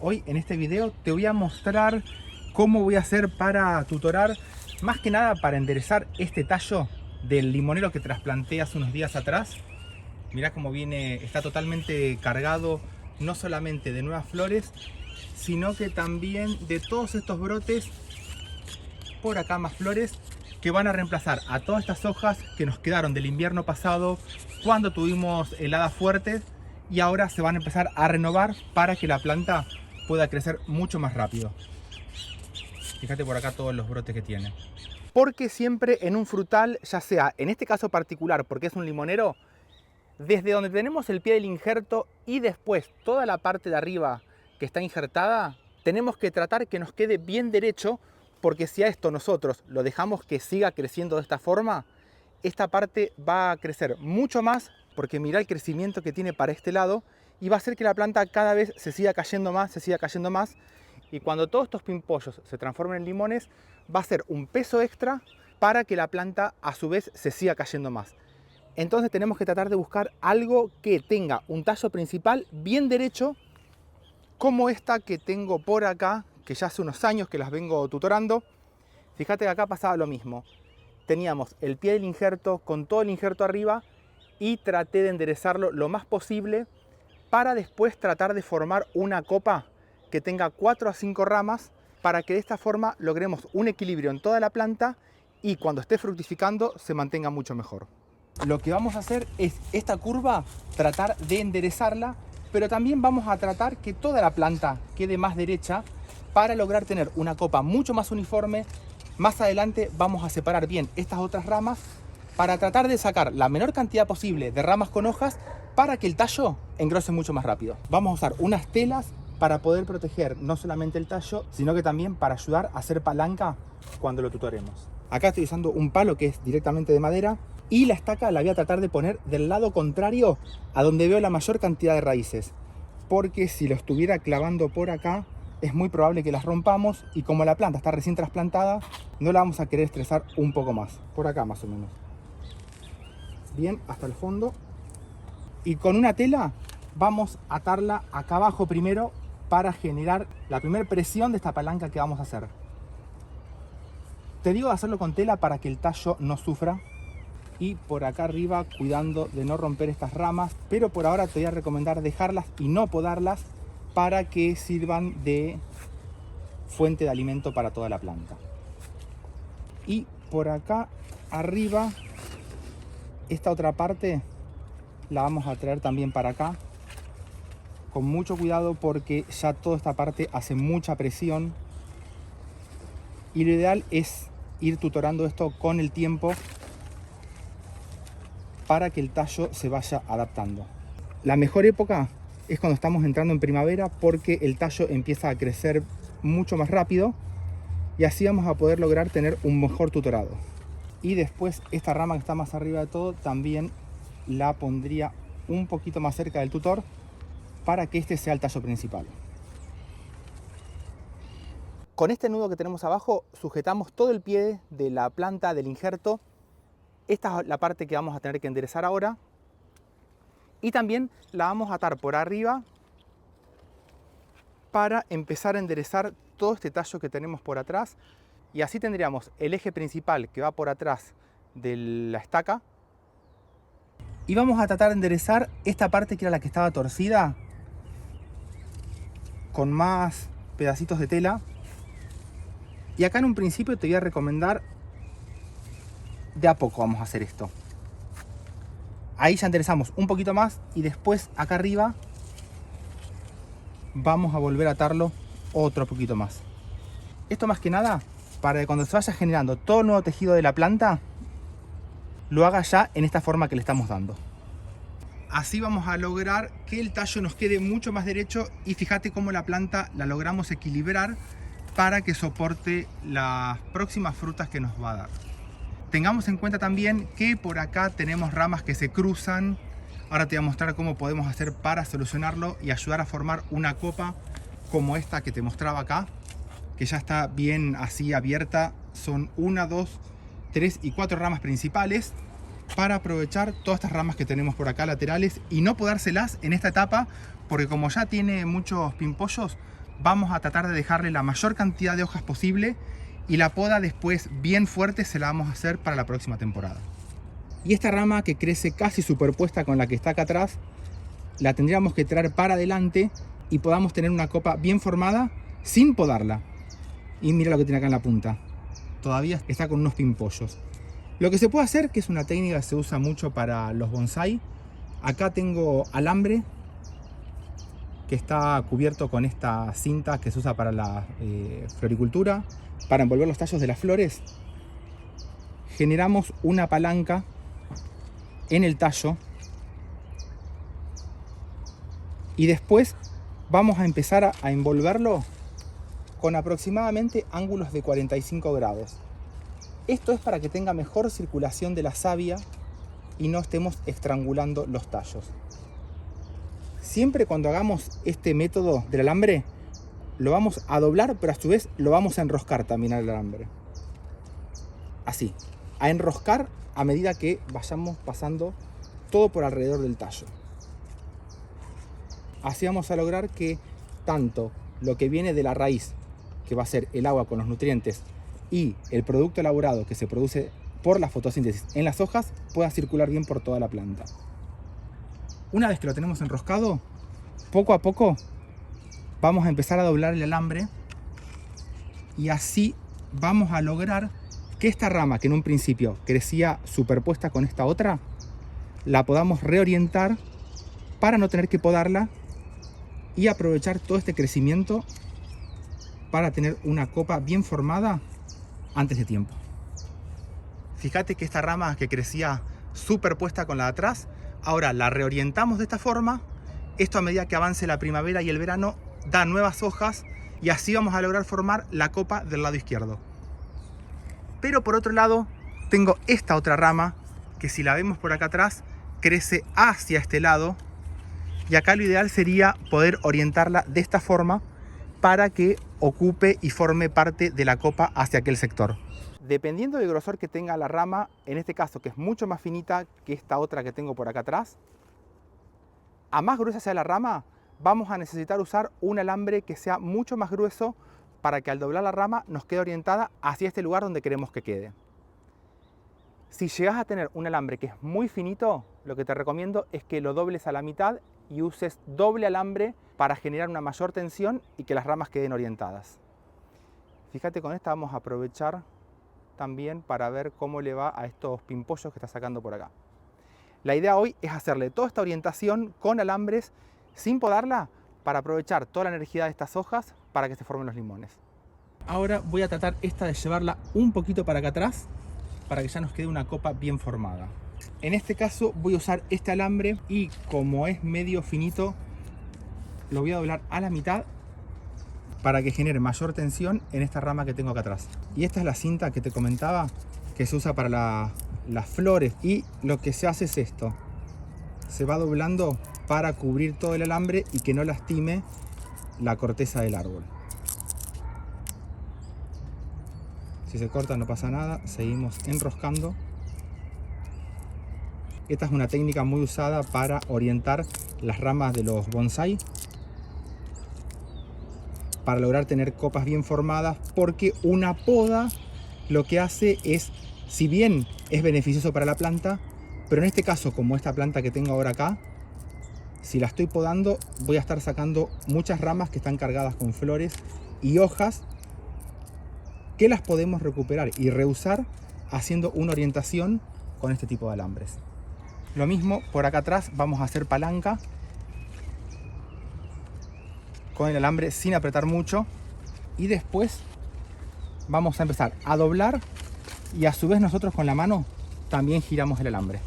Hoy en este video te voy a mostrar cómo voy a hacer para tutorar, más que nada para enderezar este tallo del limonero que trasplanté hace unos días atrás. Mirá cómo viene, está totalmente cargado, no solamente de nuevas flores, sino que también de todos estos brotes, por acá más flores, que van a reemplazar a todas estas hojas que nos quedaron del invierno pasado cuando tuvimos heladas fuertes, y ahora se van a empezar a renovar para que la planta pueda crecer mucho más rápido. Fíjate por acá todos los brotes que tiene. Porque siempre en un frutal, ya sea en este caso particular porque es un limonero, desde donde tenemos el pie del injerto y después toda la parte de arriba que está injertada, tenemos que tratar que nos quede bien derecho, porque si a esto nosotros lo dejamos que siga creciendo de esta forma, esta parte va a crecer mucho más, porque mirá el crecimiento que tiene para este lado, y va a hacer que la planta cada vez se siga cayendo más, y cuando todos estos pimpollos se transformen en limones, va a ser un peso extra para que la planta a su vez se siga cayendo más. Entonces tenemos que tratar de buscar algo que tenga un tallo principal bien derecho, como esta que tengo por acá, que ya hace unos años que las vengo tutorando. Fíjate que acá pasaba lo mismo. Teníamos el pie del injerto con todo el injerto arriba y traté de enderezarlo lo más posible para después tratar de formar una copa que tenga 4 a 5 ramas, para que de esta forma logremos un equilibrio en toda la planta y cuando esté fructificando se mantenga mucho mejor. Lo que vamos a hacer es esta curva tratar de enderezarla, pero también vamos a tratar que toda la planta quede más derecha para lograr tener una copa mucho más uniforme. Más adelante vamos a separar bien estas otras ramas para tratar de sacar la menor cantidad posible de ramas con hojas para que el tallo engrose mucho más rápido. Vamos a usar unas telas para poder proteger no solamente el tallo, sino que también para ayudar a hacer palanca cuando lo tutoremos. Acá estoy usando un palo que es directamente de madera, y la estaca la voy a tratar de poner del lado contrario a donde veo la mayor cantidad de raíces, porque si lo estuviera clavando por acá es muy probable que las rompamos, y como la planta está recién trasplantada no la vamos a querer estresar un poco más. Por acá más o menos, bien hasta el fondo, y con una tela vamos a atarla acá abajo primero para generar la primera presión de esta palanca que vamos a hacer. Te digo de hacerlo con tela para que el tallo no sufra, y por acá arriba cuidando de no romper estas ramas, pero por ahora te voy a recomendar dejarlas y no podarlas para que sirvan de fuente de alimento para toda la planta. Y por acá arriba, esta otra parte la vamos a traer también para acá con mucho cuidado, porque ya toda esta parte hace mucha presión y lo ideal es ir tutorando esto con el tiempo para que el tallo se vaya adaptando. La mejor época es cuando estamos entrando en primavera, porque el tallo empieza a crecer mucho más rápido y así vamos a poder lograr tener un mejor tutorado. Y después esta rama que está más arriba de todo también la pondría un poquito más cerca del tutor para que este sea el tallo principal. Con este nudo que tenemos abajo sujetamos todo el pie de la planta del injerto. Esta es la parte que vamos a tener que enderezar ahora, y también la vamos a atar por arriba para empezar a enderezar todo este tallo que tenemos por atrás, y así tendríamos el eje principal que va por atrás de la estaca, y vamos a tratar de enderezar esta parte que era la que estaba torcida con más pedacitos de tela. Y acá en un principio te voy a recomendar de a poco vamos a hacer esto. Ahí ya enderezamos un poquito más, y después acá arriba vamos a volver a atarlo otro poquito más. Esto más que nada para que cuando se vaya generando todo el nuevo tejido de la planta lo haga ya en esta forma que le estamos dando. Así vamos a lograr que el tallo nos quede mucho más derecho, y fíjate cómo la planta la logramos equilibrar para que soporte las próximas frutas que nos va a dar. Tengamos en cuenta también que por acá tenemos ramas que se cruzan. Ahora te voy a mostrar cómo podemos hacer para solucionarlo y ayudar a formar una copa como esta que te mostraba acá, que ya está bien así abierta. Son 1, 2, 3 y 4 ramas principales, para aprovechar todas estas ramas que tenemos por acá laterales y no podárselas en esta etapa, porque como ya tiene muchos pimpollos, vamos a tratar de dejarle la mayor cantidad de hojas posible y la poda después bien fuerte se la vamos a hacer para la próxima temporada. Y esta rama que crece casi superpuesta con la que está acá atrás, la tendríamos que traer para adelante y podamos tener una copa bien formada sin podarla. Y mira lo que tiene acá en la punta. Todavía está con unos pimpollos. Lo que se puede hacer, que es una técnica que se usa mucho para los bonsai. Acá tengo alambre que está cubierto con esta cinta que se usa para la floricultura, para envolver los tallos de las flores. Generamos una palanca en el tallo y después vamos a empezar a envolverlo con aproximadamente ángulos de 45 grados. Esto es para que tenga mejor circulación de la savia y no estemos estrangulando los tallos. Siempre cuando hagamos este método del alambre, lo vamos a doblar, pero a su vez lo vamos a enroscar también al alambre. Así, a enroscar a medida que vayamos pasando todo por alrededor del tallo. Así vamos a lograr que tanto lo que viene de la raíz, que va a ser el agua con los nutrientes, y el producto elaborado que se produce por la fotosíntesis en las hojas, pueda circular bien por toda la planta. Una vez que lo tenemos enroscado, poco a poco vamos a empezar a doblar el alambre y así vamos a lograr que esta rama, que en un principio crecía superpuesta con esta otra, la podamos reorientar para no tener que podarla y aprovechar todo este crecimiento para tener una copa bien formada antes de tiempo. Fíjate que esta rama que crecía superpuesta con la de atrás, ahora la reorientamos de esta forma. Esto, a medida que avance la primavera y el verano, da nuevas hojas y así vamos a lograr formar la copa del lado izquierdo. Pero por otro lado tengo esta otra rama que, si la vemos por acá atrás, crece hacia este lado y acá lo ideal sería poder orientarla de esta forma para que ocupe y forme parte de la copa hacia aquel sector. Dependiendo del grosor que tenga la rama, en este caso que es mucho más finita que esta otra que tengo por acá atrás, a más gruesa sea la rama, vamos a necesitar usar un alambre que sea mucho más grueso para que al doblar la rama nos quede orientada hacia este lugar donde queremos que quede. Si llegas a tener un alambre que es muy finito, lo que te recomiendo es que lo dobles a la mitad y uses doble alambre para generar una mayor tensión y que las ramas queden orientadas. Fíjate, con esta vamos a aprovechar también para ver cómo le va a estos pimpollos que está sacando por acá. La idea hoy es hacerle toda esta orientación con alambres sin podarla para aprovechar toda la energía de estas hojas para que se formen los limones. Ahora voy a tratar esta de llevarla un poquito para acá atrás para que ya nos quede una copa bien formada. En este caso voy a usar este alambre y, como es medio finito, lo voy a doblar a la mitad para que genere mayor tensión en esta rama que tengo acá atrás. Y esta es la cinta que te comentaba que se usa para las flores, y lo que se hace es esto: se va doblando para cubrir todo el alambre y que no lastime la corteza del árbol. Si se corta no pasa nada, seguimos enroscando. Esta es una técnica muy usada para orientar las ramas de los bonsai, para lograr tener copas bien formadas, porque una poda lo que hace es, si bien es beneficioso para la planta, pero en este caso, como esta planta que tengo ahora acá, si la estoy podando voy a estar sacando muchas ramas que están cargadas con flores y hojas que las podemos recuperar y reusar haciendo una orientación con este tipo de alambres. Lo mismo por acá atrás, vamos a hacer palanca con el alambre sin apretar mucho y después vamos a empezar a doblar y a su vez nosotros con la mano también giramos el alambre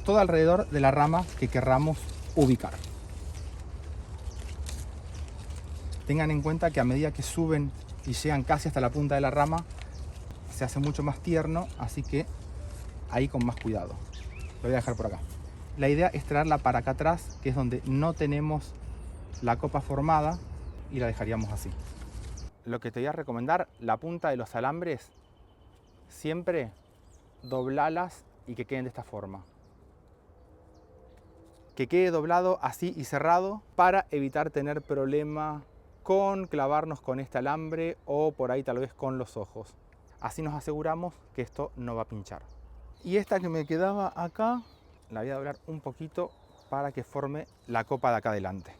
todo alrededor de la rama que querramos ubicar. Tengan en cuenta que a medida que suben y llegan casi hasta la punta de la rama se hace mucho más tierno, así que ahí con más cuidado. Lo voy a dejar por acá. La idea es traerla para acá atrás, que es donde no tenemos la copa formada, y la dejaríamos así. Lo que te voy a recomendar, la punta de los alambres, siempre doblalas y que queden de esta forma. que quede doblado así y cerrado para evitar tener problema con clavarnos con este alambre o por ahí tal vez con los ojos. Así nos aseguramos que esto no va a pinchar. Y esta que me quedaba acá, la voy a doblar un poquito para que forme la copa de acá adelante.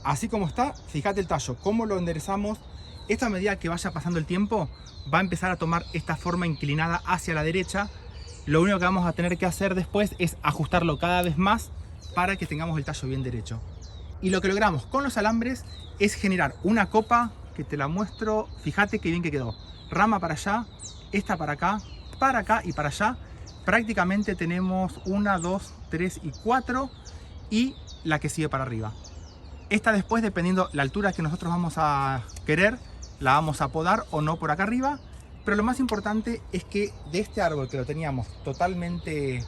Así como está, fíjate el tallo, cómo lo enderezamos. Esta, a medida que vaya pasando el tiempo, va a empezar a tomar esta forma inclinada hacia la derecha. Lo único que vamos a tener que hacer después es ajustarlo cada vez más para que tengamos el tallo bien derecho. Y lo que logramos con los alambres es generar una copa que te la muestro. Fíjate qué bien que quedó. Rama para allá, esta para acá y para allá. Prácticamente tenemos 1, 2, 3 y 4 y la que sigue para arriba. Esta después, dependiendo la altura que nosotros vamos a querer, la vamos a podar o no por acá arriba. Pero lo más importante es que de este árbol, que lo teníamos totalmente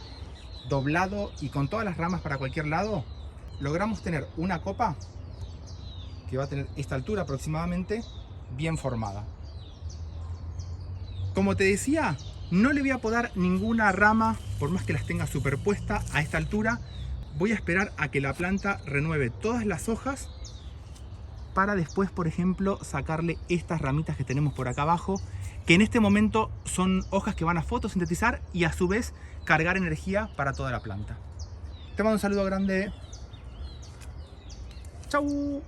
doblado y con todas las ramas para cualquier lado, logramos tener una copa que va a tener esta altura aproximadamente, bien formada. Como te decía, no le voy a podar ninguna rama, por más que las tenga superpuesta a esta altura. Voy a esperar a que la planta renueve todas las hojas para después, por ejemplo, sacarle estas ramitas que tenemos por acá abajo, que en este momento son hojas que van a fotosintetizar y a su vez cargar energía para toda la planta. Te mando un saludo grande. ¡Chau!